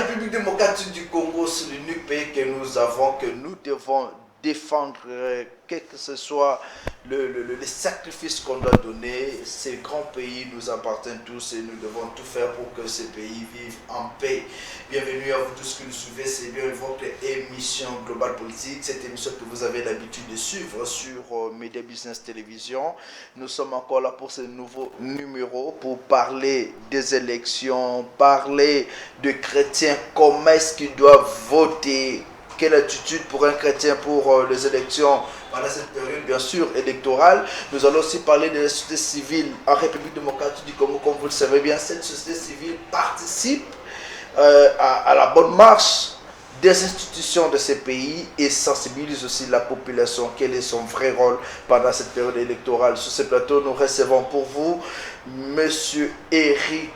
République démocratique du Congo, c'est l'unique pays que nous avons, que nous devons défendre, quel que ce soit le sacrifice qu'on doit donner. Ces grands pays nous appartiennent tous et nous devons tout faire pour que ces pays vivent en paix. Bienvenue à vous tous qui nous suivez, c'est bien votre émission Global Politique, cette émission que vous avez l'habitude de suivre sur Media Business Télévision. Nous sommes encore là pour ce nouveau numéro pour parler des élections, parler de chrétiens, comment est-ce qu'ils doivent voter. Quelle attitude pour un chrétien pour les élections pendant cette période, bien sûr, électorale. Nous allons aussi parler de la société civile en République démocratique du Congo. Comme vous le savez bien, cette société civile participe à la bonne marche des institutions de ces pays et sensibilise aussi la population. Quel est son vrai rôle pendant cette période électorale? Sur ce plateau, nous recevons pour vous Monsieur Eric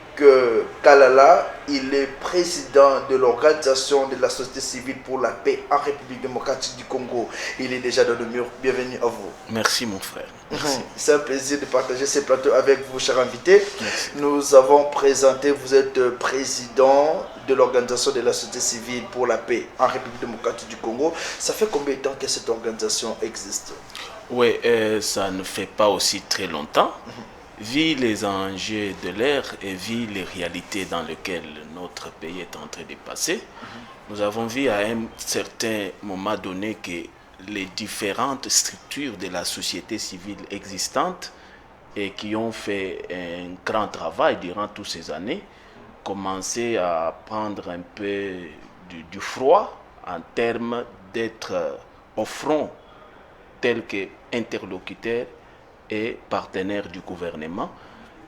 Kalala. Il est président de l'organisation de la société civile pour la paix en République démocratique du Congo. Il est déjà dans le mur. Bienvenue à vous. Merci mon frère. Merci. C'est un plaisir de partager ce plateau avec vous, chers invités. Merci. Nous avons présenté, vous êtes président de l'organisation de la société civile pour la paix en République démocratique du Congo. Ça fait combien de temps que cette organisation existe? Oui, ça ne fait pas aussi très longtemps. Vu les enjeux de l'ère et vu les réalités dans lesquelles notre pays est en train de passer, nous avons vu à un certain moment donné que les différentes structures de la société civile existantes et qui ont fait un grand travail durant toutes ces années commençaient à prendre un peu du froid en termes d'être au front tel qu'interlocuteurs et partenaires du gouvernement,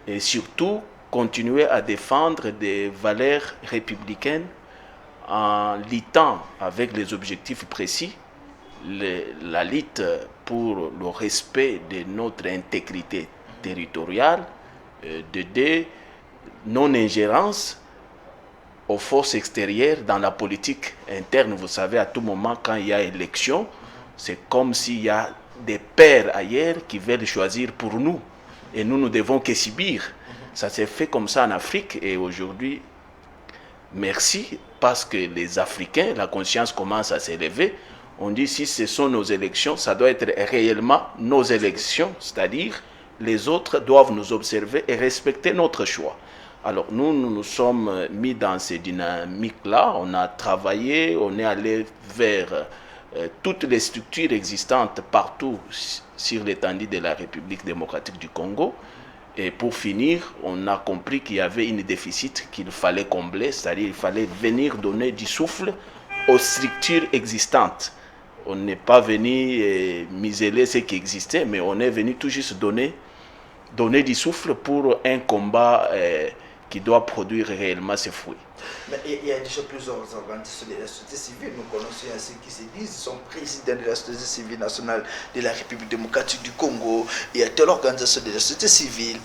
et surtout continuer à défendre des valeurs républicaines en luttant avec les objectifs précis, la lutte pour le respect de notre intégrité territoriale, de non-ingérence aux forces extérieures dans la politique interne. Vous savez, à tout moment, quand il y a élection, c'est comme s'il y a des pères ailleurs qui veulent choisir pour nous et nous ne devons que subir. Ça s'est fait comme ça en Afrique et aujourd'hui, merci, parce que les Africains, la conscience commence à s'élever. On dit si ce sont nos élections, ça doit être réellement nos élections, c'est-à-dire les autres doivent nous observer et respecter notre choix. Alors nous sommes mis dans ces dynamiques-là, on a travaillé, on est allé vers toutes les structures existantes partout sur l'étendue de la République démocratique du Congo. Et pour finir, on a compris qu'il y avait une déficit qu'il fallait combler, c'est-à-dire qu'il fallait venir donner du souffle aux structures existantes. On n'est pas venu museler ce qui existait, mais on est venu tout juste donner du souffle pour un combat qui doit produire réellement ses fruits. Mais il y a déjà plusieurs organisations de la société civile. Nous connaissons ceux qui se disent sont présidents de la société civile nationale de la République démocratique du Congo. Il y a telle organisation de la société civile.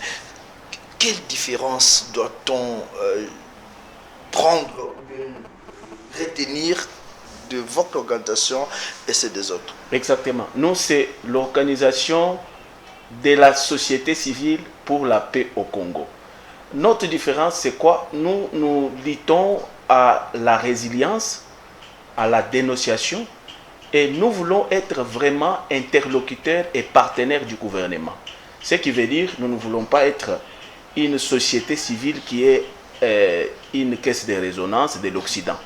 Quelle différence doit-on prendre, retenir de votre organisation et celle des autres? Exactement. Nous, c'est l'organisation de la société civile pour la paix au Congo. Notre différence, c'est quoi? Nous luttons à la résilience, à la dénonciation, et nous voulons être vraiment interlocuteurs et partenaires du gouvernement. Ce qui veut dire, nous ne voulons pas être une société civile qui est une caisse de résonance de l'Occident.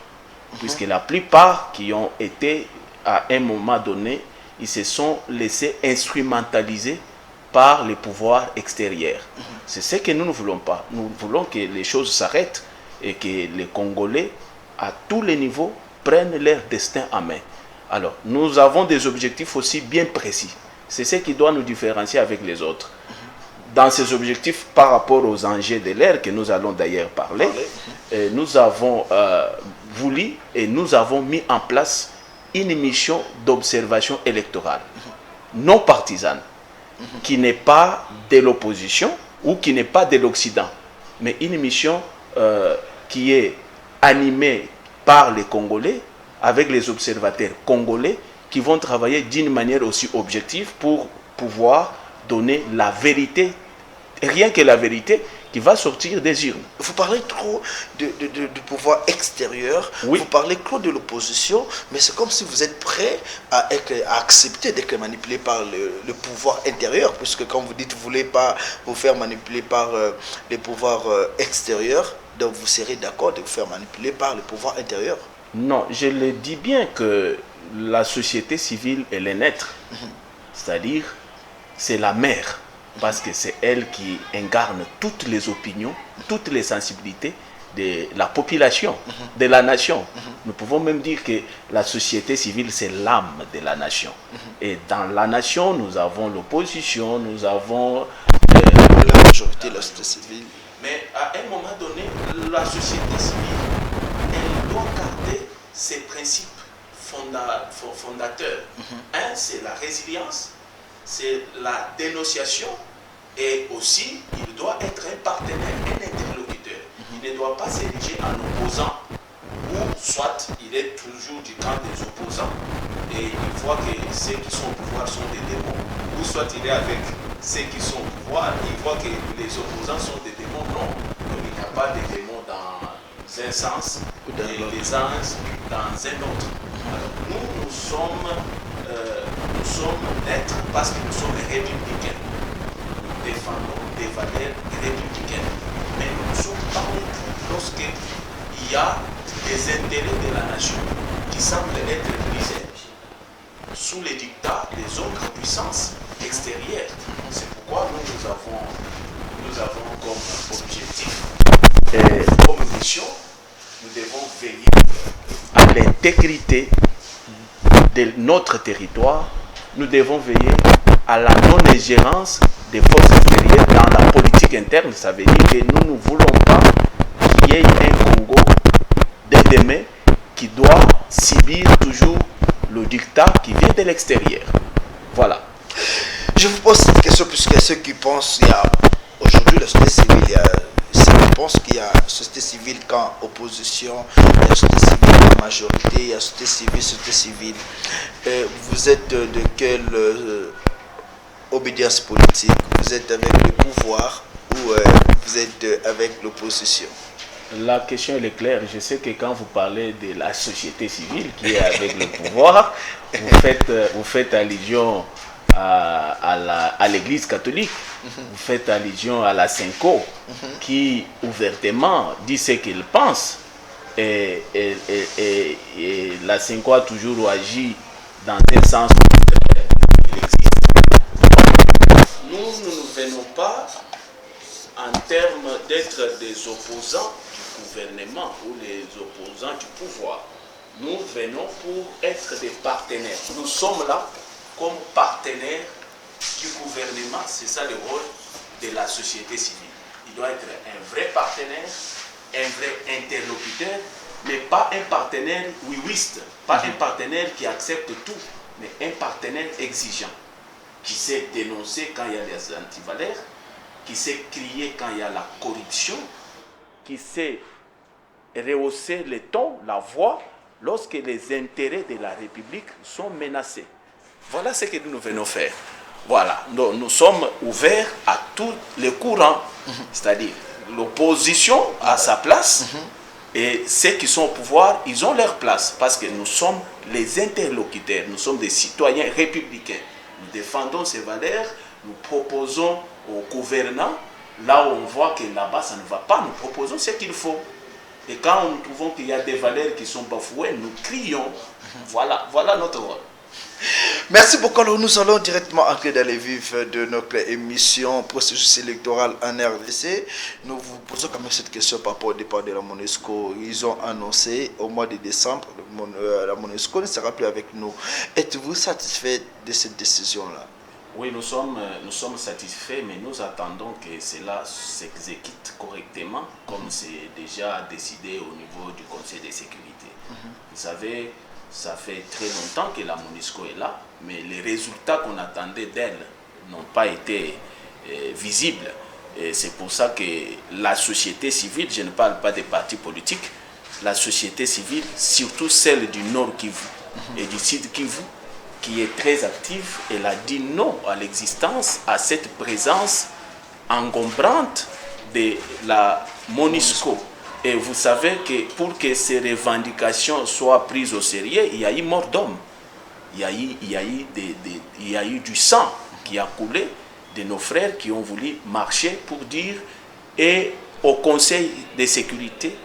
Puisque la plupart qui ont été, à un moment donné, ils se sont laissés instrumentaliser par les pouvoirs extérieurs. C'est ce que nous ne voulons pas. Nous voulons que les choses s'arrêtent et que les Congolais, à tous les niveaux, prennent leur destin en main. Alors, nous avons des objectifs aussi bien précis. C'est ce qui doit nous différencier avec les autres. Dans ces objectifs, par rapport aux enjeux de l'ère, que nous allons d'ailleurs parler, nous avons voulu et nous avons mis en place une mission d'observation électorale non partisane, qui n'est pas de l'opposition ou qui n'est pas de l'Occident, mais une mission qui est animée par les Congolais, avec les observateurs congolais qui vont travailler d'une manière aussi objective pour pouvoir donner la vérité, rien que la vérité, qui va sortir des urnes. Vous parlez trop du pouvoir extérieur, Oui. vous parlez trop de l'opposition, mais c'est comme si vous êtes prêt à accepter d'être manipulé par le pouvoir intérieur, puisque quand vous dites que vous ne voulez pas vous faire manipuler par les pouvoirs extérieurs, donc vous serez d'accord de vous faire manipuler par le pouvoir intérieur. Non, je le dis bien que la société civile, elle est neutre. C'est-à-dire, c'est la mère, parce que c'est elle qui incarne toutes les opinions, toutes les sensibilités de la population, de la nation. Nous pouvons même dire que la société civile, c'est l'âme de la nation. Et dans la nation, nous avons l'opposition, nous avons... La majorité de la société civile. Mais à un moment donné, la société civile, elle doit garder ses principes fondateurs. Un, c'est la résilience, c'est la dénonciation, et aussi, il doit être un partenaire, un interlocuteur. Il ne doit pas s'ériger en opposant, ou soit il est toujours du camp des opposants, et il voit que ceux qui sont au pouvoir sont des démons, ou soit il est avec ceux qui sont au pouvoir, il voit que les opposants sont des démons. Non, donc il n'y a pas de démons dans un sens et les anges dans un autre. Alors nous sommes neutres parce que nous sommes républicains. Nous défendons des valeurs républicaines. Mais nous ne sommes pas neutres lorsqu'il y a des intérêts de la nation qui semblent être brisés sous les dictats des autres puissances extérieures. C'est pourquoi nous avons comme objectif et comme mission, nous devons veiller à l'intégrité de notre territoire. Nous devons veiller à la non-ingérence des forces extérieures dans la politique interne. Ça veut dire que nous ne voulons pas qu'il y ait un Congo de demain qui doit subir toujours le dictat qui vient de l'extérieur. Voilà. Je vous pose cette question puisque ceux qui pensent qu'il y a aujourd'hui la société civile, ceux qui pensent qu'il y a société civile quand opposition, il y a société civile en majorité, il y a société civile. Vous êtes de quelle obédience politique? Vous êtes avec le pouvoir ou vous êtes avec l'opposition? La question elle est claire. Je sais que quand vous parlez de la société civile qui est avec le pouvoir, vous faites allusion à l'Église catholique, vous faites allusion à la Cinco, qui ouvertement dit ce qu'il pense. Et la Cinco a toujours agi dans un sens il existe. Nous ne venons pas en termes d'être des opposants du gouvernement ou les opposants du pouvoir. Nous venons pour être des partenaires. Nous sommes là comme partenaires du gouvernement. C'est ça le rôle de la société civile. Il doit être un vrai partenaire, un vrai interlocuteur, mais pas un partenaire oui-wiste, pas un partenaire qui accepte tout, mais un partenaire exigeant, qui sait dénoncer quand il y a des antivaleurs, qui sait crier quand il y a la corruption, qui sait rehausser le ton, la voix, lorsque les intérêts de la République sont menacés. Voilà ce que nous venons faire. Voilà, nous sommes ouverts à tous les courants, c'est-à-dire l'opposition a sa place, et ceux qui sont au pouvoir, ils ont leur place, parce que nous sommes les interlocuteurs, nous sommes des citoyens républicains. Nous défendons ces valeurs, nous proposons aux gouvernants, là où on voit que là-bas ça ne va pas, nous proposons ce qu'il faut. Et quand nous trouvons qu'il y a des valeurs qui sont bafouées, nous crions. Voilà notre rôle. Merci beaucoup. Alors, nous allons directement entrer dans les vifs de notre émission processus électoral en RDC. Nous vous posons quand même cette question par rapport au départ de la MONUSCO. Ils ont annoncé au mois de décembre, la MONUSCO ne sera plus avec nous. Êtes-vous satisfait de cette décision-là? Oui, nous sommes satisfaits, mais nous attendons que cela s'exécute correctement, comme c'est déjà décidé au niveau du Conseil de sécurité. Vous savez, ça fait très longtemps que la MONUSCO est là, mais les résultats qu'on attendait d'elle n'ont pas été visibles. Et c'est pour ça que la société civile, je ne parle pas des partis politiques, la société civile, surtout celle du Nord Kivu et du Sud Kivu, qui est très active, elle a dit non à l'existence, à cette présence encombrante de la MONUSCO. Et vous savez que pour que ces revendications soient prises au sérieux, il y a eu mort d'homme. Il y a eu du sang qui a coulé de nos frères qui ont voulu marcher pour dire et au Conseil de sécurité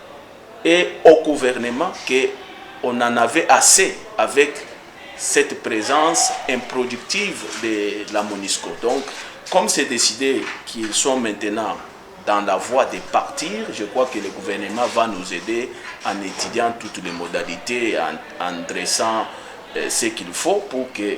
et au gouvernement qu'on en avait assez avec cette présence improductive de la MONUSCO. Donc, comme c'est décidé qu'ils sont maintenant dans la voie de partir, je crois que le gouvernement va nous aider en étudiant toutes les modalités, en dressant ce qu'il faut pour que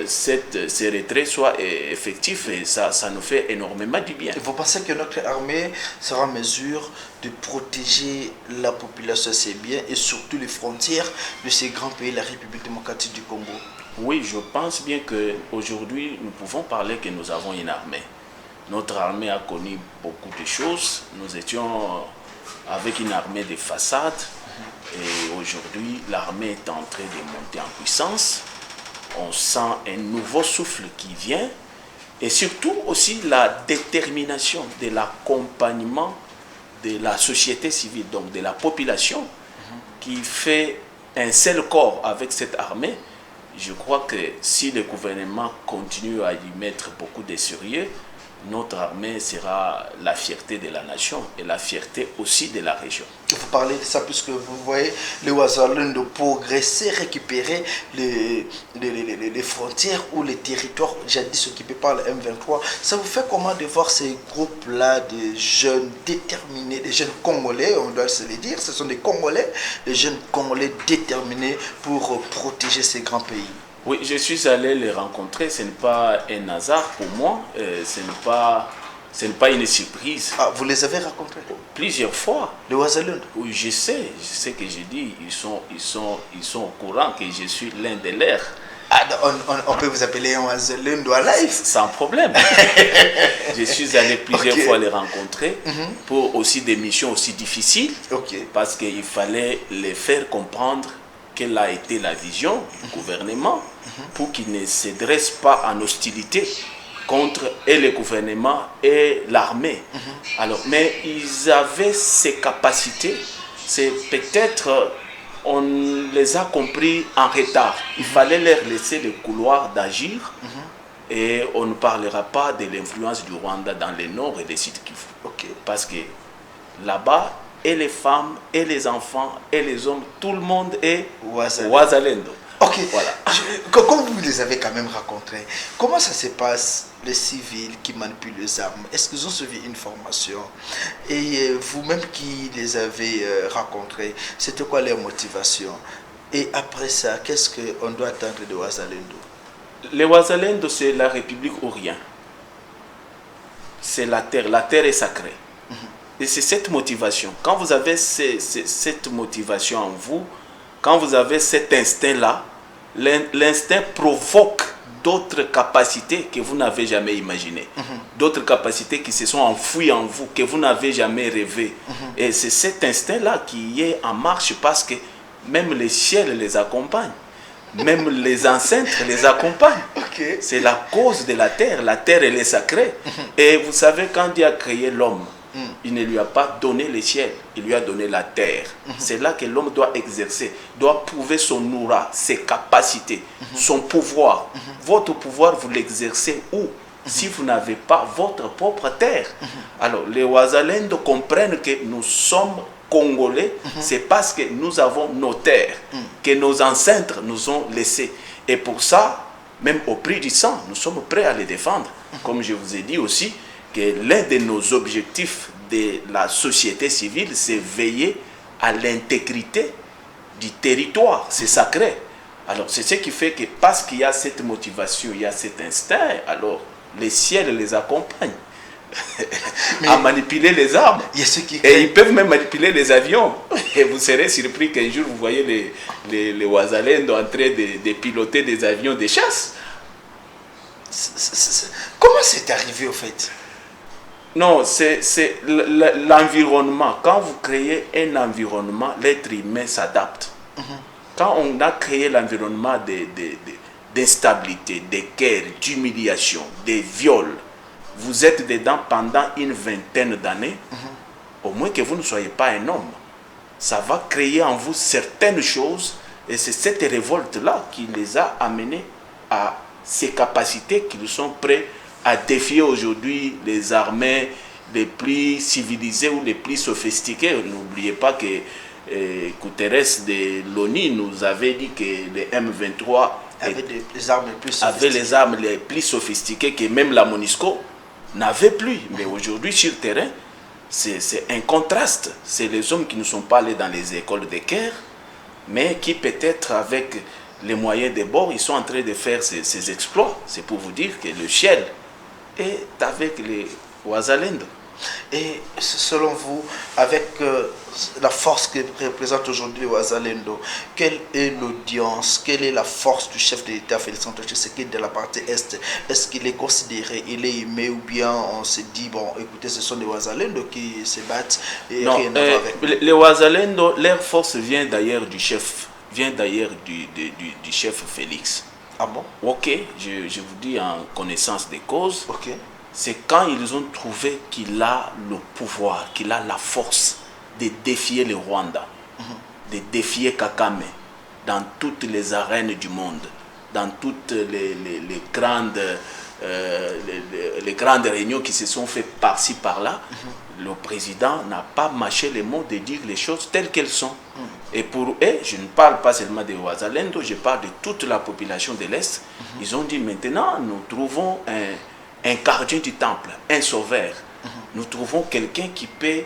ces retraits soient effectifs, et ça nous fait énormément du bien. Vous pensez que notre armée sera en mesure de protéger la population assez bien et surtout les frontières de ces grands pays, la République démocratique du Congo? Oui, je pense bien qu'aujourd'hui, nous pouvons parler que nous avons une armée. Notre armée a connu beaucoup de choses. Nous étions avec une armée de façade et aujourd'hui, l'armée est en train de monter en puissance. On sent un nouveau souffle qui vient et surtout aussi la détermination de l'accompagnement de la société civile, donc de la population qui fait un seul corps avec cette armée. Je crois que si le gouvernement continue à y mettre beaucoup de sérieux, notre armée sera la fierté de la nation et la fierté aussi de la région. Vous parlez de ça puisque vous voyez les Wazalendo progresser, récupérer les frontières ou les territoires jadis occupés par le M23. Ça vous fait comment de voir ces groupes-là de jeunes déterminés, des jeunes Congolais, on doit se le dire, ce sont des Congolais, des jeunes Congolais déterminés pour protéger ces grands pays? Oui, je suis allé les rencontrer, ce n'est pas un hasard pour moi, ce n'est pas une surprise. Ah, vous les avez rencontrés? Plusieurs fois. Les Wazalendo? Oui, je sais que j'ai dit, ils sont au courant que je suis l'un de leurs. Ah, on peut vous appeler un Wazalendo à live? Sans problème. Je suis allé plusieurs fois les rencontrer pour aussi des missions aussi difficiles, parce qu'il fallait les faire comprendre quelle a été la vision du gouvernement pour qu'ils ne se dressent pas en hostilité contre et le gouvernement et l'armée. Alors, mais ils avaient ces capacités, c'est peut-être on les a compris en retard. Il fallait leur laisser le couloir d'agir et on ne parlera pas de l'influence du Rwanda dans le nord et le sud Kivu. Parce que là-bas, et les femmes, et les enfants, et les hommes, tout le monde est Wazalendo. Ok, voilà. Comme vous les avez quand même rencontrés, comment ça se passe, les civils qui manipulent les armes? Est-ce qu'ils ont suivi une formation? Et vous-même qui les avez rencontrés, c'était quoi leur motivation? Et après ça, qu'est-ce qu'on doit attendre de Wazalendo? Les Wazalendo, c'est la République ou rien. C'est la terre est sacrée. Et c'est cette motivation. Quand vous avez cette motivation en vous, quand vous avez cet instinct-là, l'instinct provoque d'autres capacités que vous n'avez jamais imaginées. D'autres capacités qui se sont enfouies en vous, que vous n'avez jamais rêvé. Et c'est cet instinct-là qui est en marche parce que même les ciels les accompagnent. Même les ancêtres les accompagnent. C'est la cause de la terre. La terre, elle est sacrée. Et vous savez, quand Dieu a créé l'homme, il ne lui a pas donné le ciel, il lui a donné la terre. C'est là que l'homme doit exercer, doit prouver son aura, ses capacités, son pouvoir. Votre pouvoir, vous l'exercez où? Si vous n'avez pas votre propre terre. Alors, les Wazalendo comprennent que nous sommes Congolais, c'est parce que nous avons nos terres, que nos ancêtres nous ont laissées. Et pour ça, même au prix du sang, nous sommes prêts à les défendre. Comme je vous ai dit aussi, que l'un de nos objectifs de la société civile, c'est veiller à l'intégrité du territoire. C'est sacré. Alors, c'est ce qui fait que parce qu'il y a cette motivation, il y a cet instinct, alors les ciels les accompagnent à manipuler les armes. Et ils peuvent même manipuler les avions. Et vous serez surpris qu'un jour, vous voyez les Wazalendo en train de piloter des avions de chasse. Comment c'est arrivé au fait? Non, c'est l'environnement. Quand vous créez un environnement, l'être humain s'adapte. Quand on a créé l'environnement d'instabilité, de guerre, d'humiliation, de viols, vous êtes dedans pendant une vingtaine d'années, au moins que vous ne soyez pas un homme. Ça va créer en vous certaines choses, et c'est cette révolte-là qui les a amenés à ces capacités qu'ils sont prêts à défier aujourd'hui les armées les plus civilisées ou les plus sophistiquées. N'oubliez pas que Guterres de l'ONU nous avait dit que les M23 avaient les armes les plus sophistiquées que même la MONUSCO n'avait plus. Mais aujourd'hui, sur le terrain, c'est un contraste. C'est les hommes qui ne sont pas allés dans les écoles de guerre, mais qui peut-être avec les moyens de bord, ils sont en train de faire ces exploits. C'est pour vous dire que le ciel est avec les Wazalendo. Et selon vous, avec la force que représente aujourd'hui Wazalendo, quelle est l'audience, quelle est la force du chef de l'État Félix-Antoine Tshisekedi de la partie Est? Est-ce qu'il est considéré, il est aimé, ou bien on se dit, bon, écoutez, ce sont les Wazalendo qui se battent et non, rien à voir avec les Wazalendo, leur force vient d'ailleurs du chef, du chef Félix. Ah bon? Ok, je vous dis en connaissance des causes. Ok. C'est quand ils ont trouvé qu'il a le pouvoir, qu'il a la force de défier le Rwanda, de défier Kagame dans toutes les arènes du monde, dans toutes les grandes réunions qui se sont faites par-ci, par-là. Le président n'a pas mâché les mots de dire les choses telles qu'elles sont. Et pour eux, je ne parle pas seulement de Wazalendo, je parle de toute la population de l'Est. Ils ont dit maintenant, nous trouvons un gardien du temple, un sauveur. Nous trouvons quelqu'un qui peut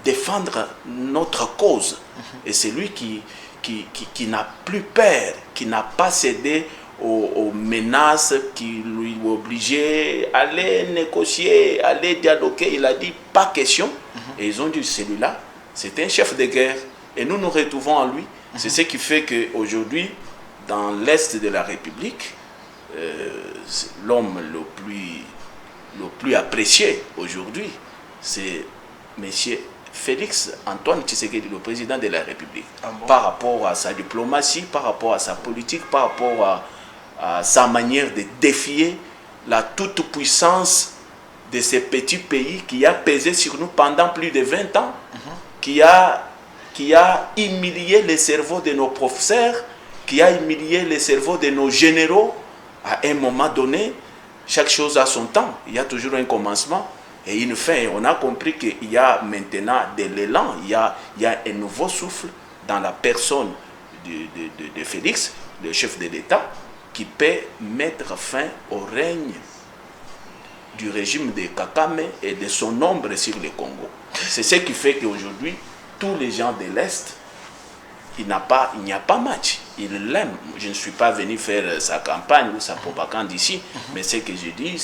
défendre notre cause. Et c'est lui qui n'a plus peur, qui n'a pas cédé aux menaces qui lui obligeaient à aller négocier, à aller dialoguer. Il a dit pas question. Et ils ont dit celui-là, c'est un chef de guerre. Et nous nous retrouvons en lui. C'est ce qui fait qu'aujourd'hui, dans l'Est de la République, l'homme le plus apprécié aujourd'hui, c'est M. Félix Antoine Tshisekedi, le président de la République. Ah bon? Par rapport à sa diplomatie, par rapport à sa politique, par rapport à sa manière de défier la toute-puissance de ces petits pays qui a pesé sur nous pendant plus de 20 ans, qui a humilié les cerveaux de nos professeurs, qui a humilié les cerveaux de nos généraux. À un moment donné, chaque chose a son temps. Il y a toujours un commencement et une fin. On a compris qu'il y a maintenant de l'élan, il y a un nouveau souffle dans la personne de Félix, le chef de l'État, qui peut mettre fin au règne du régime de Kagame et de son ombre sur le Congo. C'est ce qui fait qu'aujourd'hui, tous les gens de l'Est, il n'y a pas match. Il l'aime. Je ne suis pas venu faire sa campagne ou sa propagande ici, mais ce que je dis,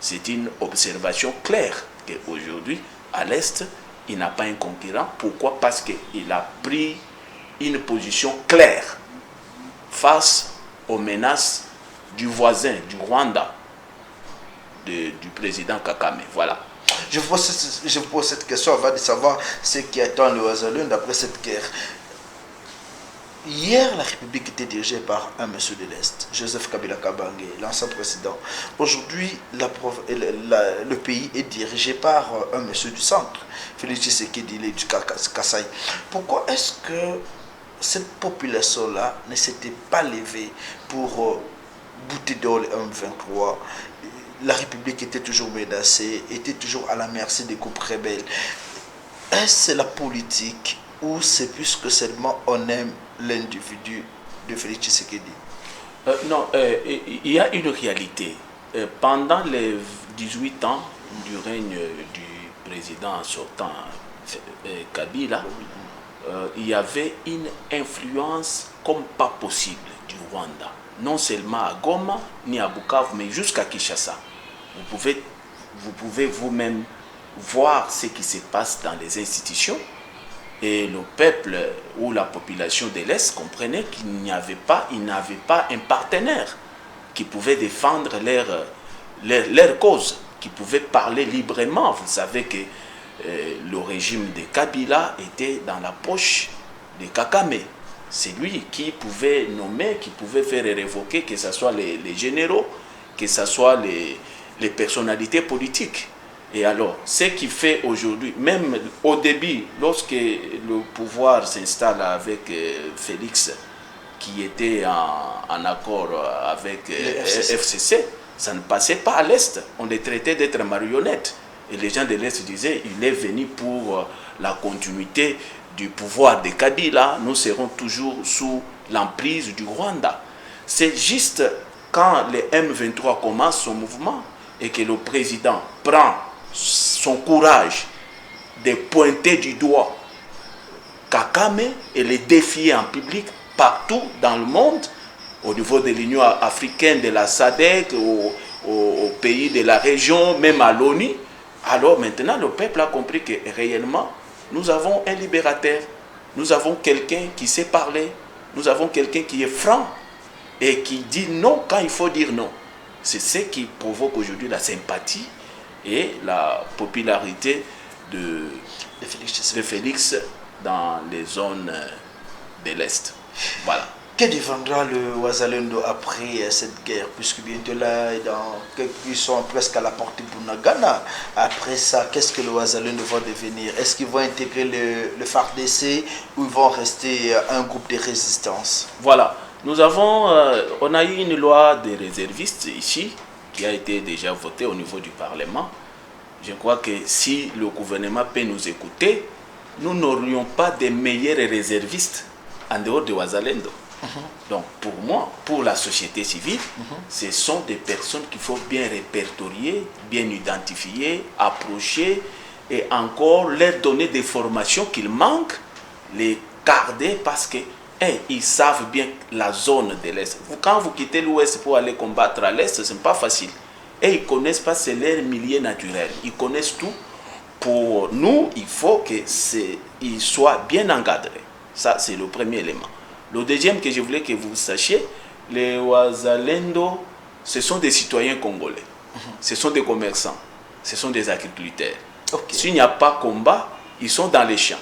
c'est une observation claire qu'aujourd'hui, à l'Est, il n'a pas un concurrent. Pourquoi? Parce qu'il a pris une position claire face aux menaces du voisin, du Rwanda, du président Kagame. Voilà. Je vous pose cette question avant de savoir ce qui attend le Wazalendo d'après cette guerre. Hier, la République était dirigée par un monsieur de l'Est, Joseph Kabila Kabange, l'ancien président. Aujourd'hui, le pays est dirigé par un monsieur du centre, Félix Tshisekedi du Kasaï. Pourquoi est-ce que cette population-là ne s'était pas levée pour bouter dehors le M23? La République était toujours menacée, était toujours à la merci des groupes rebelles. Est-ce la politique ou c'est plus que seulement on aime l'individu de Félix Tshisekedi? Non, il y a une réalité. Pendant les 18 ans du règne du président sortant Kabila, il y avait une influence comme pas possible du Rwanda. Non seulement à Goma, ni à Bukavu, mais jusqu'à Kinshasa. Vous pouvez vous-même voir ce qui se passe dans les institutions. Et le peuple ou la population de l'Est comprenait qu'il n'avait pas un partenaire qui pouvait défendre leur cause, qui pouvait parler librement. Vous savez que le régime de Kabila était dans la poche de Kagame. C'est lui qui pouvait nommer, qui pouvait faire révoquer, que ce soit les généraux, que ce soit les les personnalités politiques. Et alors, ce qui fait aujourd'hui, même au début, lorsque le pouvoir s'installe avec Félix, qui était en accord avec FCC, ça ne passait pas à l'Est. On les traitait d'être marionnettes. Et les gens de l'Est disaient, il est venu pour la continuité du pouvoir de Kabila. Nous serons toujours sous l'emprise du Rwanda. C'est juste quand le M23 commence son mouvement et que le président prend son courage de pointer du doigt Kagame et les défier en public partout dans le monde, au niveau de l'Union africaine, de la SADC, aux pays de la région, même à l'ONU. Alors maintenant, le peuple a compris que réellement, nous avons un libérateur, nous avons quelqu'un qui sait parler, nous avons quelqu'un qui est franc et qui dit non quand il faut dire non. C'est ce qui provoque aujourd'hui la sympathie et la popularité de Félix dans les zones de l'Est. Voilà. Que deviendra le Ouazalendo après cette guerre, puisque bientôt là, ils sont presque à la porte de Bunagana. Après ça, qu'est-ce que le Ouazalendo va devenir? Est-ce qu'ils vont intégrer le FARDC ou ils vont rester un groupe de résistance? Voilà. On a eu une loi des réservistes ici, qui a été déjà votée au niveau du Parlement. Je crois que si le gouvernement peut nous écouter, nous n'aurions pas de meilleurs réservistes en dehors de Ouazalendo. Donc pour moi, pour la société civile, ce sont des personnes qu'il faut bien répertorier, bien identifier, approcher et encore leur donner des formations qu'ils manquent, les garder parce que ils savent bien la zone de l'Est. Quand vous quittez l'Ouest pour aller combattre à l'Est, ce n'est pas facile. Et ils ne connaissent pas, c'est leur milieu naturel. Ils connaissent tout. Pour nous, il faut qu'ils soient bien encadrés. Ça, c'est le premier élément. Le deuxième que je voulais que vous sachiez, les Ouazalendo, ce sont des citoyens congolais. Ce sont des commerçants. Ce sont des agriculteurs. Okay. S'il n'y a pas combat, ils sont dans les champs.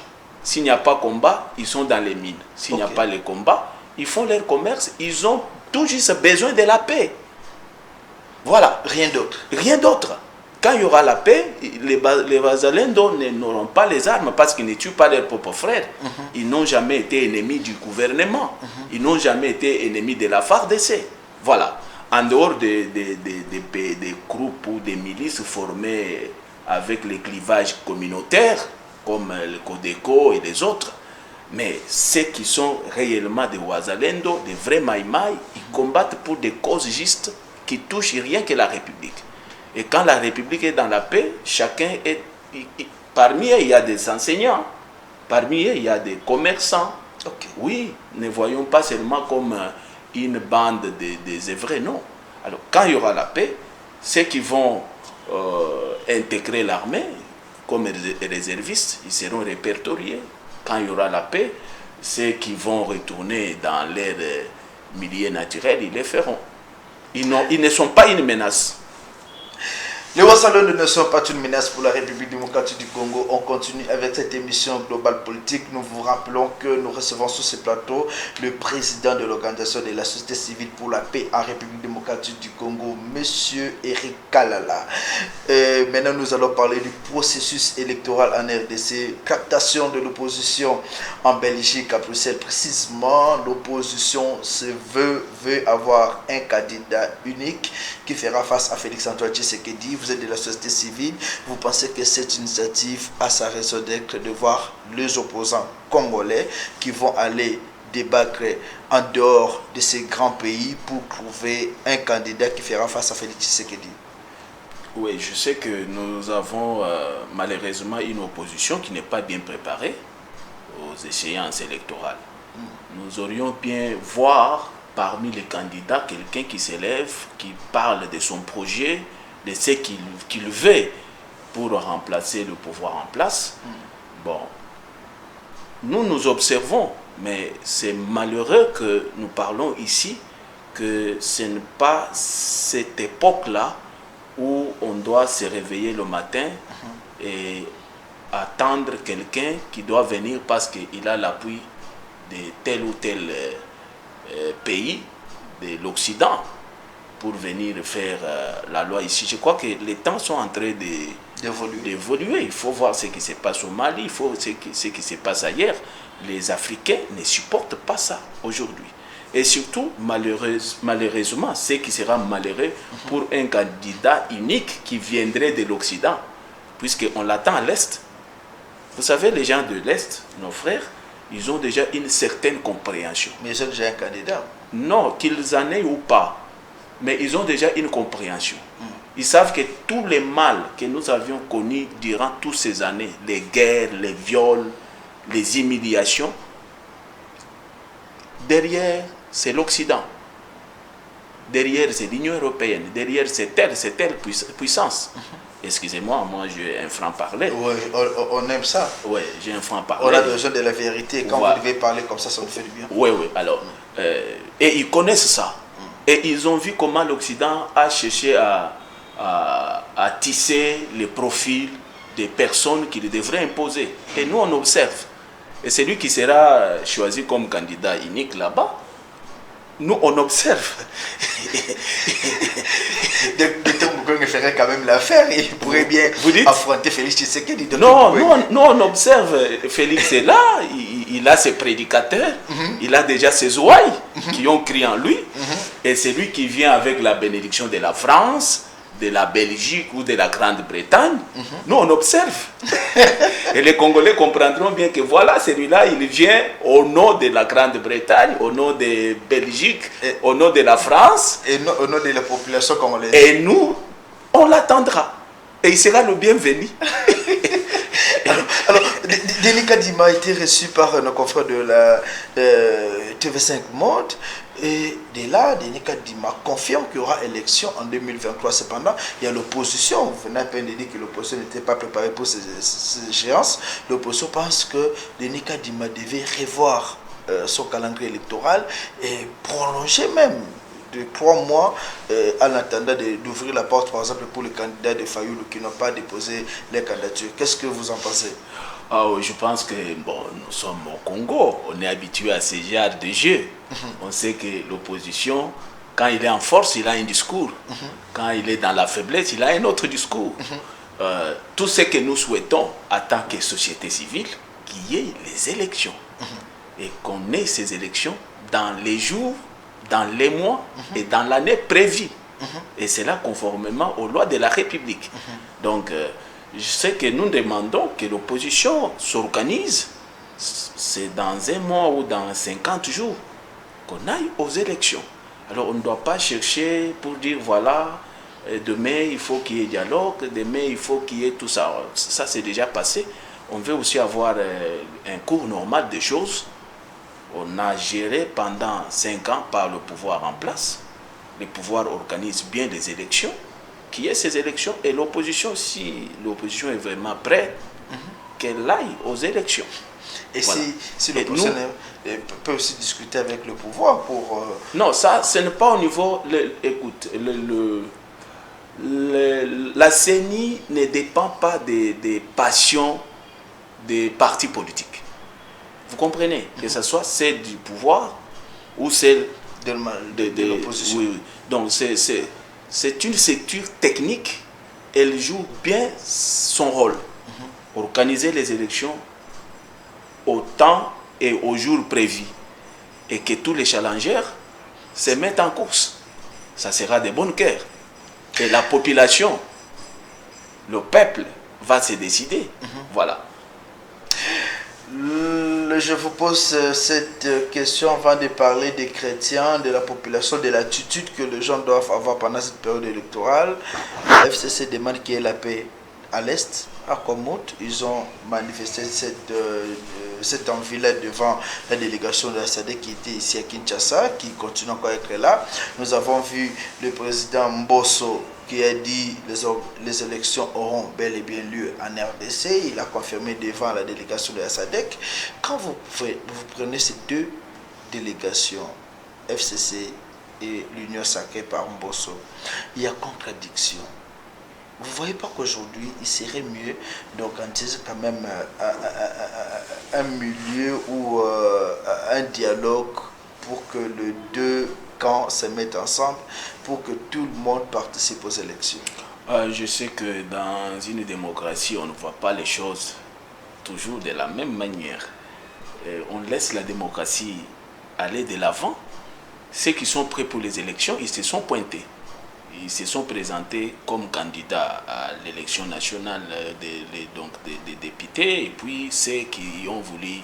S'il n'y a pas combat, ils sont dans les mines. S'il n'y a pas les combats, ils font leur commerce. Ils ont tout juste besoin de la paix. Voilà. Rien d'autre. Rien d'autre. Quand il y aura la paix, les Ouazalendo n'auront pas les armes parce qu'ils ne tuent pas leurs propres frères. Ils n'ont jamais été ennemis du gouvernement. Ils n'ont jamais été ennemis de la FARDC. Voilà. En dehors des groupes ou des milices formées avec les clivages communautaires, comme le Codeco et les autres, mais ceux qui sont réellement des Ouazalendo, des vrais Maïmaï, ils combattent pour des causes justes qui touchent rien que la République. Et quand la République est dans la paix, chacun est... Parmi eux, il y a des enseignants. Parmi eux, il y a des commerçants. Okay. Oui, ne voyons pas seulement comme une bande des œuvrés, non. Alors, quand il y aura la paix, ceux qui vont intégrer l'armée comme réservistes, ils seront répertoriés. Quand il y aura la paix, ceux qui vont retourner dans leur milieu naturel, ils le feront. Ils ne sont pas une menace. Les Ouazalendo ne sont pas une menace pour la République démocratique du Congo. On continue avec cette émission Global Politique. Nous vous rappelons que nous recevons sur ce plateau le président de l'Organisation de la société civile pour la paix en République démocratique du Congo, M. Eric Kalala. Maintenant, nous allons parler du processus électoral en RDC, captation de l'opposition en Belgique, à Bruxelles. Précisément, l'opposition veut avoir un candidat unique qui fera face à Félix-Antoine Tshisekedi. Vous êtes de la société civile, vous pensez que cette initiative a sa raison d'être de voir les opposants congolais qui vont aller débattre en dehors de ces grands pays pour trouver un candidat qui fera face à Félix Tshisekedi? Oui, je sais que nous avons malheureusement une opposition qui n'est pas bien préparée aux échéances électorales. Nous aurions bien voir parmi les candidats quelqu'un qui s'élève, qui parle de son projet, de ce qu'il veut pour remplacer le pouvoir en place. Bon, nous observons, mais c'est malheureux que nous parlons ici que ce n'est pas cette époque-là où on doit se réveiller le matin et attendre quelqu'un qui doit venir parce qu'il a l'appui de tel ou tel pays de l'Occident. pour venir faire la loi ici. Je crois que les temps sont en train d'évoluer. Il faut voir ce qui se passe au Mali, il faut voir ce qui se passe ailleurs. Les Africains ne supportent pas ça aujourd'hui. Et surtout, malheureusement, ce qui sera malheureux pour un candidat unique qui viendrait de l'Occident, puisqu'on l'attend à l'Est. Vous savez, les gens de l'Est, nos frères, ils ont déjà une certaine compréhension. Mais ils ont déjà un candidat. Non, qu'ils en aient ou pas, mais ils ont déjà une compréhension. Ils savent que tous les mal que nous avions connus durant toutes ces années, les guerres, les viols, les humiliations, derrière, c'est l'Occident. Derrière, c'est l'Union européenne. Derrière, c'est telle puissance. Excusez-moi, moi j'ai un franc-parler. Oui, on aime ça. Oui, j'ai un franc-parler. On a besoin de la vérité. Quand vous devez parler comme ça nous fait du bien. Oui, oui. Alors, et ils connaissent ça. Et ils ont vu comment l'Occident a cherché à tisser les profils des personnes qu'il devrait imposer. Et nous, on observe. Et celui qui sera choisi comme candidat unique là-bas, nous, on observe. Nous ferait quand même l'affaire et il pourrait bien affronter Félix Tshisekedi. Non, on observe. Félix est là, il a ses prédicateurs, il a déjà ses ouailles qui ont crié en lui. Et c'est lui qui vient avec la bénédiction de la France, de la Belgique ou de la Grande-Bretagne. Nous, on observe. Et les Congolais comprendront bien que voilà, celui-là, il vient au nom de la Grande-Bretagne, au nom de Belgique, au nom de la France. Et au nom de la population congolaise. Et nous, on l'attendra. Et il sera le bienvenu. Alors, Denis Kadima a été reçu par nos confrères de la TV5 Monde. Et de là, Denis Kadima confirme qu'il y aura élection en 2023. Cependant, il y a l'opposition. Vous venez à peine de dire que l'opposition n'était pas préparée pour ces échéances. L'opposition pense que Denis Kadima devait revoir son calendrier électoral et prolonger même de 3 mois en attendant d'ouvrir la porte, par exemple, pour les candidats de Fayoulou qui n'ont pas déposé les candidatures. Qu'est-ce que vous en pensez? Je pense que nous sommes au Congo, on est habitué à ce genre de jeu. On sait que l'opposition, quand il est en force, il a un discours. Quand il est dans la faiblesse, il a un autre discours. Tout ce que nous souhaitons en tant que société civile, qu'il y ait les élections. Et qu'on ait ces élections dans les jours, dans les mois et dans l'année prévue. Et c'est là conformément aux lois de la République. Donc, je sais que nous demandons que l'opposition s'organise. C'est dans un mois ou dans 50 jours qu'on aille aux élections. Alors on ne doit pas chercher pour dire voilà, demain il faut qu'il y ait dialogue, demain il faut qu'il y ait tout ça. Ça c'est déjà passé. On veut aussi avoir un cours normal des choses. On a géré pendant 5 ans par le pouvoir en place. Le pouvoir organise bien les élections. Qu'il y ait ces élections et l'opposition, si l'opposition est vraiment prête, qu'elle aille aux élections. Et voilà. Si l'opposition peut aussi discuter avec le pouvoir pour... Non, ça, ce n'est pas au niveau... écoute, la CENI ne dépend pas des passions des partis politiques. Vous comprenez? Que ce soit celle du pouvoir ou celle de l'opposition. Oui. Donc, c'est une structure technique, elle joue bien son rôle. Organiser les élections au temps et au jour prévu. Et que tous les challengers se mettent en course. Ça sera de bon cœur. Et la population, le peuple, va se décider. Voilà. Je vous pose cette question avant de parler des chrétiens, de la population, de l'attitude que les gens doivent avoir pendant cette période électorale. La FCC demande qu'il y ait la paix à l'Est, à Komout. Ils ont manifesté cette envie-là devant la délégation de la SADC qui était ici à Kinshasa, qui continue encore à être là. Nous avons vu le président Mbosso qui a dit que les élections auront bel et bien lieu en RDC. Il a confirmé devant la délégation de la SADC. Quand vous prenez ces deux délégations, FCC et l'Union sacrée par Mbosso, il y a contradiction. Vous ne voyez pas qu'aujourd'hui, il serait mieux d'organiser quand même un milieu ou un dialogue pour que les deux camps se mettent ensemble pour que tout le monde participe aux élections? Je sais que dans une démocratie, on ne voit pas les choses toujours de la même manière. On laisse la démocratie aller de l'avant. Ceux qui sont prêts pour les élections, ils se sont pointés. Ils se sont présentés comme candidats à l'élection nationale des députés, et puis ceux qui ont voulu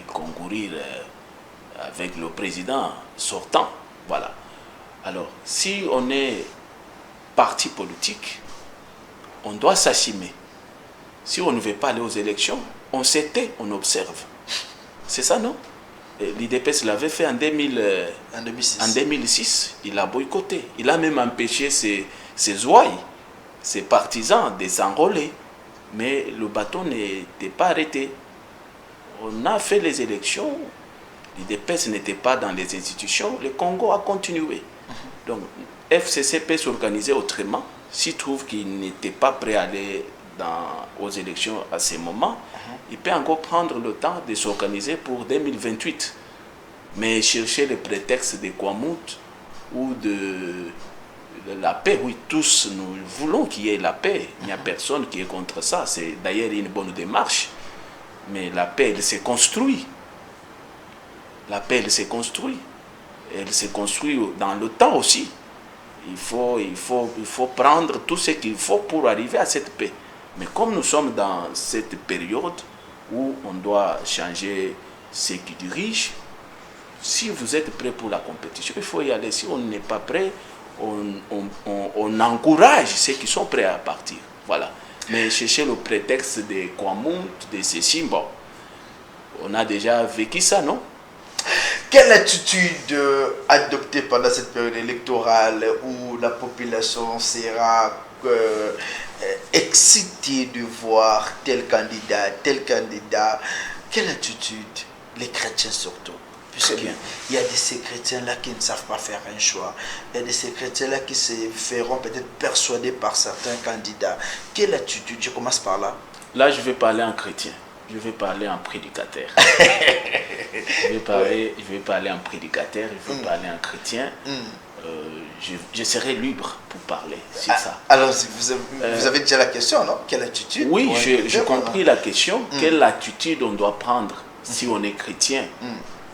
concourir avec le président sortant. Voilà. Alors, si on est parti politique, on doit s'assumer. Si on ne veut pas aller aux élections, on se tait, on observe. C'est ça, non? L'IDPS l'avait fait en 2006. Il a boycotté. Il a même empêché ses ouailles, ses partisans de s'enrôler. Mais le bâton n'était pas arrêté. On a fait les élections. L'IDPS n'était pas dans les institutions. Le Congo a continué. Donc, FCC peut s'organiser autrement. S'il trouve qu'il n'était pas prêt à aller aux élections à ce moment, il peut encore prendre le temps de s'organiser pour 2028. Mais chercher le prétexte de Kwamouth ou de la paix, oui, tous nous voulons qu'il y ait la paix. Il n'y a personne qui est contre ça. C'est d'ailleurs une bonne démarche. Mais la paix, elle se construit. La paix, elle se construit. Elle se construit dans le temps aussi. Il faut prendre tout ce qu'il faut pour arriver à cette paix. Mais comme nous sommes dans cette période où on doit changer ceux qui dirigent, si vous êtes prêt pour la compétition, il faut y aller. Si on n'est pas prêt, on encourage ceux qui sont prêts à partir. Voilà. Mais chercher le prétexte de Kwamouth, de ceci, bon, on a déjà vécu ça, non? Quelle attitude adopter pendant cette période électorale où la population sera excitée de voir tel candidat? Quelle attitude? Les chrétiens surtout. Puisqu'il y a de ces chrétiens-là qui ne savent pas faire un choix. Il y a de ces chrétiens-là qui se feront peut-être persuader par certains candidats. Quelle attitude? Je commence par là. Là, je vais parler en chrétien. Je vais parler en prédicateur. Je vais parler en prédicateur, je vais parler en chrétien. Je serai libre pour parler sur ça. Alors, vous avez déjà la question, non? Quelle attitude? Oui, j'ai compris la question. Quelle attitude on doit prendre si on est chrétien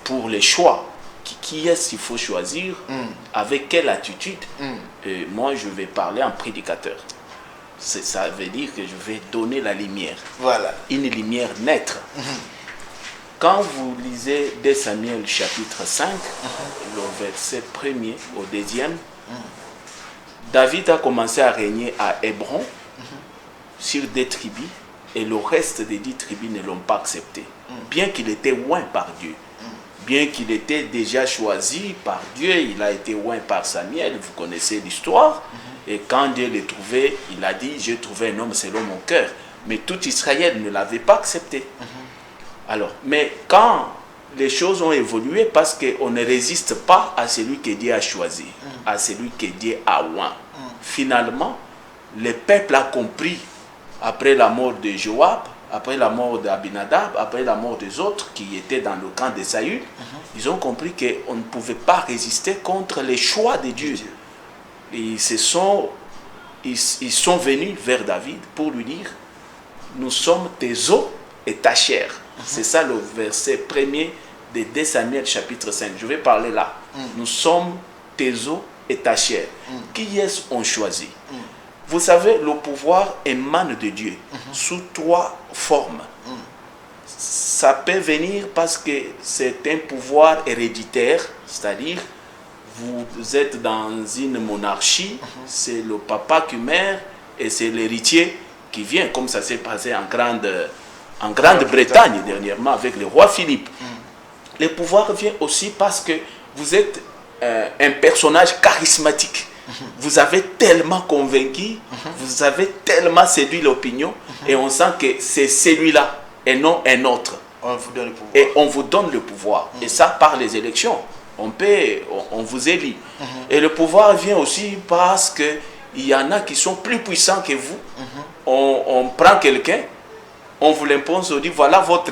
pour les choix? Qui est-ce qu'il faut choisir? Avec quelle attitude? Moi, je vais parler en prédicateur. Ça veut dire que je vais donner la lumière. Voilà. Une lumière naître. Quand vous lisez 2 Samuel chapitre 5, le verset 1er au 2e, David a commencé à régner à Hébron sur 2 tribus et le reste des 10 tribus ne l'ont pas accepté. Bien qu'il était oint par Dieu, bien qu'il était déjà choisi par Dieu, il a été oint par Samuel, vous connaissez l'histoire. Et quand Dieu l'a trouvé, il a dit, j'ai trouvé un homme selon mon cœur. Mais tout Israël ne l'avait pas accepté. Alors, mais quand les choses ont évolué, parce qu'on ne résiste pas à celui que Dieu a choisi, à celui que Dieu a oint. Finalement, le peuple a compris, après la mort de Joab, après la mort d'Abinadab, après la mort des autres qui étaient dans le camp de Saül, ils ont compris qu'on ne pouvait pas résister contre les choix de Dieu. Ils sont venus vers David pour lui dire, nous sommes tes os et ta chair. C'est ça le verset 1er de 2 Samuel chapitre 5. Je vais parler là. Nous sommes tes os et ta chair. Qui est-ce qu'on choisit? Vous savez, le pouvoir émane de Dieu sous 3 formes. Ça peut venir parce que c'est un pouvoir héréditaire, c'est-à-dire vous êtes dans une monarchie, c'est le papa qui meurt et c'est l'héritier qui vient, comme ça s'est passé en Grande-Bretagne dernièrement avec le roi Philippe. Le pouvoir vient aussi parce que vous êtes un personnage charismatique. Vous avez tellement convaincu, vous avez tellement séduit l'opinion et on sent que c'est celui-là et non un autre. On vous donne le pouvoir. Et on vous donne le pouvoir. Et ça par les élections. On vous élit. Et le pouvoir vient aussi parce qu'il y en a qui sont plus puissants que vous. On prend quelqu'un, on vous l'impose, on dit voilà votre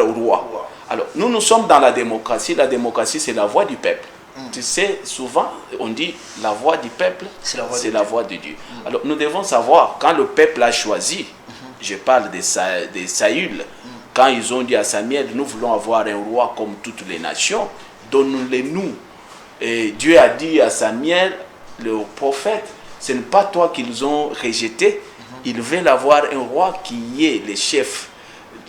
roi. Alors, nous sommes dans la démocratie. La démocratie, c'est la voix du peuple. Tu sais, souvent, on dit la voix du peuple, c'est la voix de Dieu. Alors, nous devons savoir, quand le peuple a choisi, je parle des Saül, quand ils ont dit à Samuel, nous voulons avoir un roi comme toutes les nations, donne-le-nous. Et Dieu a dit à Samuel, le prophète, ce n'est pas toi qu'ils ont rejeté, ils veulent avoir un roi qui est le chef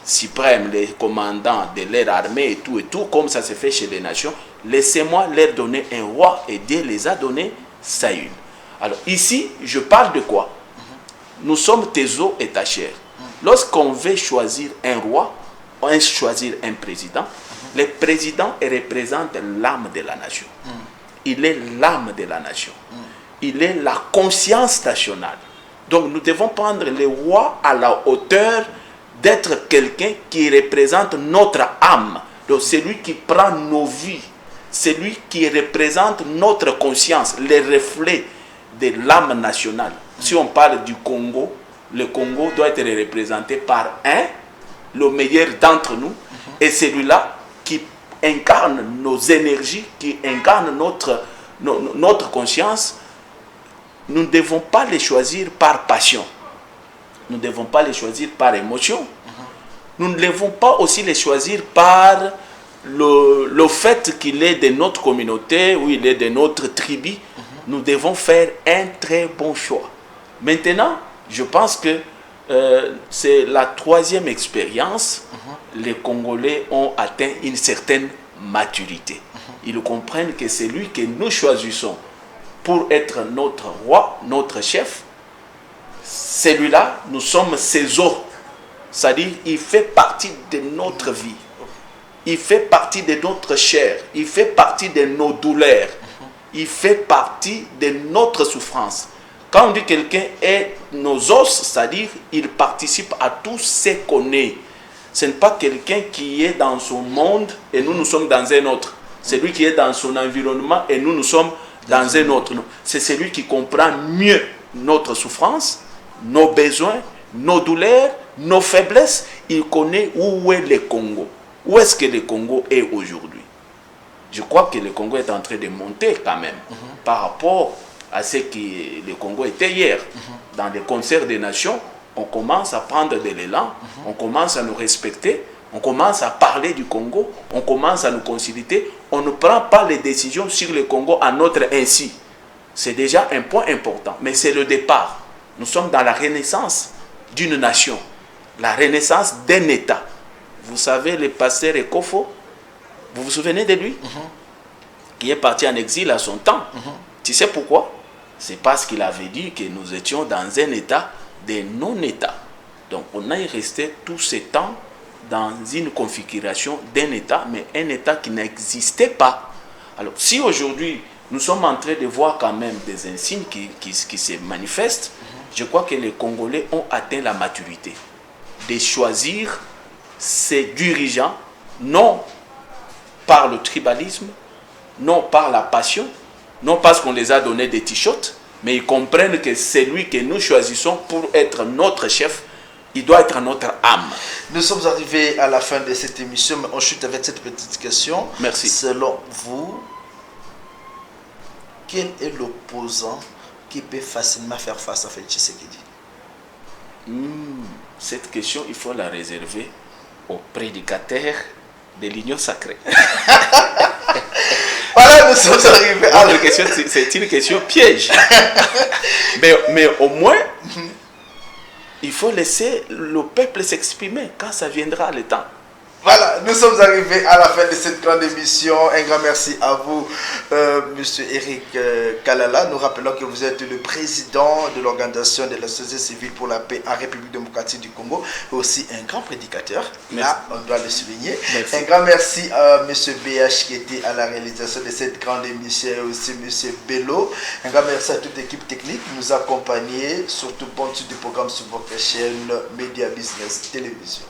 suprême, les commandants de leur armée et tout, comme ça se fait chez les nations. Laissez-moi leur donner un roi, et Dieu les a donné Saül. Alors ici, je parle de quoi? Nous sommes tes os et ta chair. Lorsqu'on veut choisir un roi, on veut choisir un président, le président représente l'âme de la nation. Il est l'âme de la nation. Il est la conscience nationale. Donc nous devons prendre le roi à la hauteur d'être quelqu'un qui représente notre âme. Donc c'est lui qui prend nos vies. C'est lui qui représente notre conscience, les reflets de l'âme nationale. Si on parle du Congo, le Congo doit être représenté par le meilleur d'entre nous, et celui-là qui incarne nos énergies, qui incarne notre conscience. Nous ne devons pas les choisir par passion. Nous ne devons pas les choisir par émotion. Nous ne devons pas aussi les choisir par le fait qu'il est de notre communauté ou il est de notre tribu. Nous devons faire un très bon choix. Maintenant, je pense que c'est la troisième expérience. Les Congolais ont atteint une certaine maturité. Ils comprennent que c'est lui que nous choisissons pour être notre roi, notre chef. Celui-là, nous sommes ses os. C'est-à-dire, il fait partie de notre vie. Il fait partie de notre chair. Il fait partie de nos douleurs. Il fait partie de notre souffrance. Quand on dit quelqu'un est nos os, c'est-à-dire, il participe à tout ce qu'on est. Ce n'est pas quelqu'un qui est dans son monde et nous sommes dans un autre. C'est lui qui est dans son environnement et nous sommes dans un autre. C'est celui qui comprend mieux notre souffrance, nos besoins, nos douleurs, nos faiblesses. Il connaît où est le Congo. Où est-ce que le Congo est aujourd'hui? Je crois que le Congo est en train de monter quand même par rapport à ce que le Congo était hier. Dans les concerts des nations, on commence à prendre de l'élan, on commence à nous respecter, on commence à parler du Congo, on commence à nous consulter. On ne prend pas les décisions sur le Congo à notre insu. C'est déjà un point important, mais c'est le départ. Nous sommes dans la renaissance d'une nation, la renaissance d'un État. Vous savez, le pasteur Ekofo, vous vous souvenez de lui? Qui est parti en exil à son temps. Tu sais pourquoi? C'est parce qu'il avait dit que nous étions dans un État de non-État. Donc on a resté tout ce temps dans une configuration d'un État, mais un État qui n'existait pas. Alors si aujourd'hui nous sommes en train de voir quand même des insignes qui se manifestent, je crois que les Congolais ont atteint la maturité de choisir ces dirigeants, non par le tribalisme, non par la passion, non parce qu'on les a donné des t-shirts, mais ils comprennent que c'est lui que nous choisissons pour être notre chef. Il doit être notre âme. Nous sommes arrivés à la fin de cette émission, mais on chute avec cette petite question. Merci. Selon vous, quel est l'opposant qui peut facilement faire face à Félix Tshisekedi? Cette question, il faut la réserver aux prédicateurs de l'Union sacrée. Voilà, nous sommes arrivés à la question. C'est une question piège. mais au moins, il faut laisser le peuple s'exprimer quand ça viendra le temps. Voilà, nous sommes arrivés à la fin de cette grande émission. Un grand merci à vous, Monsieur Eric Kalala. Nous rappelons que vous êtes le président de l'organisation de la société civile pour la paix en République démocratique du Congo, et aussi un grand prédicateur. Merci. Là, on doit le souligner. Merci. Un grand merci à Monsieur BH qui était à la réalisation de cette grande émission, et aussi Monsieur Bello. Un grand merci à toute l'équipe technique qui nous a accompagnés, surtout bonne suite du programme sur votre chaîne Média Business Télévision.